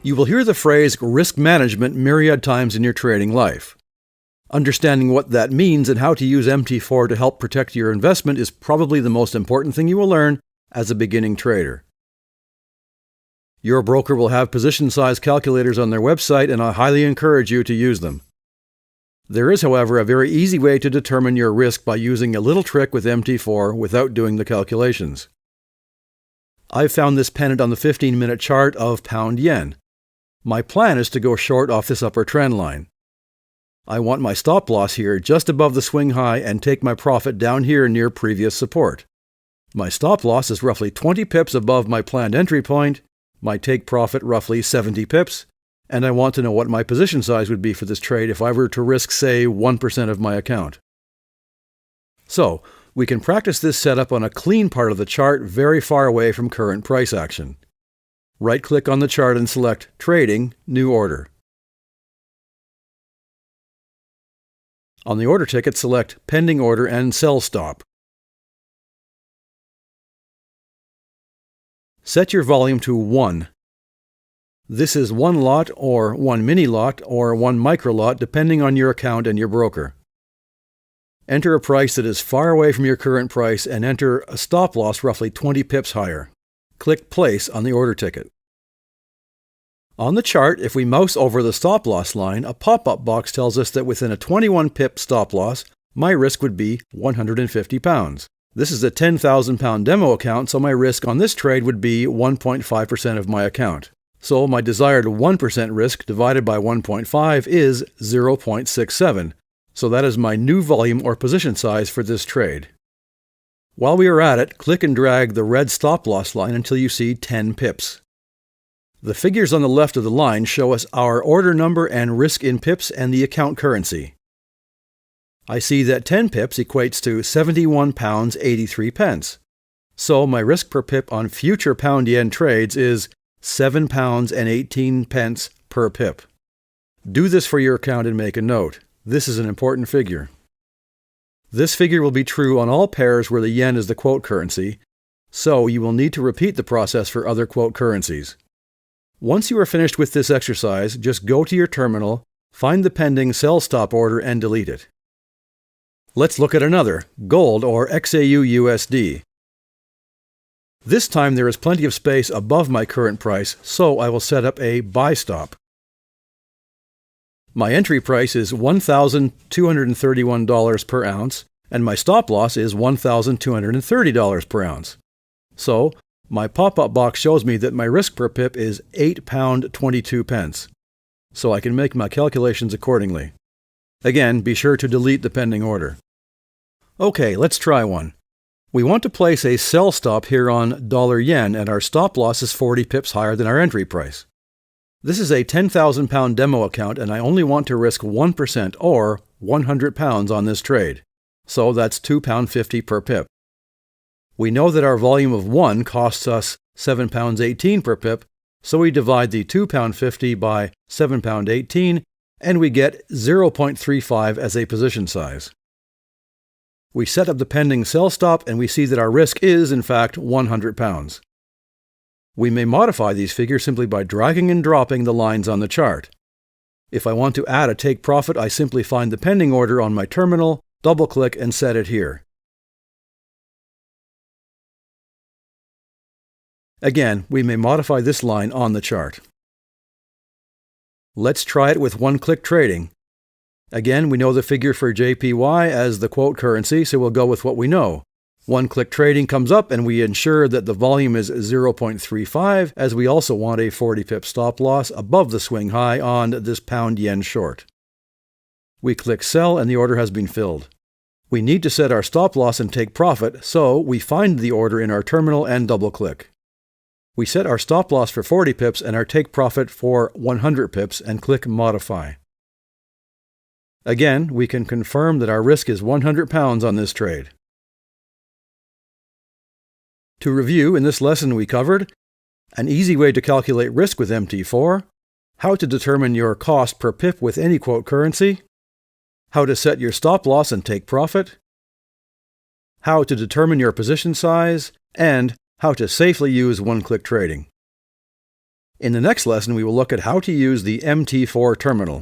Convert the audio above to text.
You will hear the phrase risk management myriad times in your trading life. Understanding what that means and how to use MT4 to help protect your investment is probably the most important thing you will learn as a beginning trader. Your broker will have position size calculators on their website, and I highly encourage you to use them. There is, however, a very easy way to determine your risk by using a little trick with MT4 without doing the calculations. I've found this pennant on the 15-minute chart of pound-yen. My plan is to go short off this upper trend line. I want my stop loss here just above the swing high and take my profit down here near previous support. My stop loss is roughly 20 pips above my planned entry point, my take profit roughly 70 pips, and I want to know what my position size would be for this trade if I were to risk, say, 1% of my account. So, we can practice this setup on a clean part of the chart very far away from current price action. Right-click on the chart and select Trading, New Order. On the order ticket, select Pending Order and Sell Stop. Set your volume to 1. This is one lot or one mini lot or one micro lot depending on your account and your broker. Enter a price that is far away from your current price and enter a stop loss roughly 20 pips higher. Click Place on the order ticket. On the chart, if we mouse over the stop loss line, a pop-up box tells us that within a 21 pip stop loss, my risk would be £150. This is a £10,000 demo account, so my risk on this trade would be 1.5% of my account. So my desired 1% risk divided by 1.5 is 0.67. So that is my new volume or position size for this trade. While we are at it, click and drag the red stop loss line until you see 10 pips. The figures on the left of the line show us our order number and risk in pips and the account currency. I see that 10 pips equates to £71.83. So my risk per pip on future pound-yen trades is £7.18 per pip. Do this for your account and make a note. This is an important figure. This figure will be true on all pairs where the yen is the quote currency, so you will need to repeat the process for other quote currencies. Once you are finished with this exercise, just go to your terminal, find the pending sell stop order and delete it. Let's look at another, gold or XAU-USD. This time there is plenty of space above my current price, so I will set up a buy stop. My entry price is $1,231 per ounce, and my stop loss is $1,230 per ounce. So, my pop-up box shows me that my risk per pip is £8.22. So I can make my calculations accordingly. Again, be sure to delete the pending order. Okay, let's try one. We want to place a sell stop here on $yen, and our stop loss is 40 pips higher than our entry price. This is a £10,000 demo account, and I only want to risk 1% or £100 on this trade. So that's £2.50 per pip. We know that our volume of 1 costs us £7.18 per pip, so we divide the £2.50 by £7.18, and we get 0.35 as a position size. We set up the pending sell stop, and we see that our risk is, in fact, £100. We may modify these figures simply by dragging and dropping the lines on the chart. If I want to add a take profit, I simply find the pending order on my terminal, double-click, and set it here. Again, we may modify this line on the chart. Let's try it with one-click trading. Again, we know the figure for JPY as the quote currency, so we'll go with what we know. One-click trading comes up and we ensure that the volume is 0.35, as we also want a 40 pip stop loss above the swing high on this pound-yen short. We click sell and the order has been filled. We need to set our stop loss and take profit, so we find the order in our terminal and double-click. We set our stop loss for 40 pips and our take profit for 100 pips and click Modify. Again, we can confirm that our risk is £100 on this trade. To review, in this lesson we covered an easy way to calculate risk with MT4, how to determine your cost per pip with any quote currency, how to set your stop loss and take profit, how to determine your position size, and how to safely use one-click trading. In the next lesson, we will look at how to use the MT4 terminal.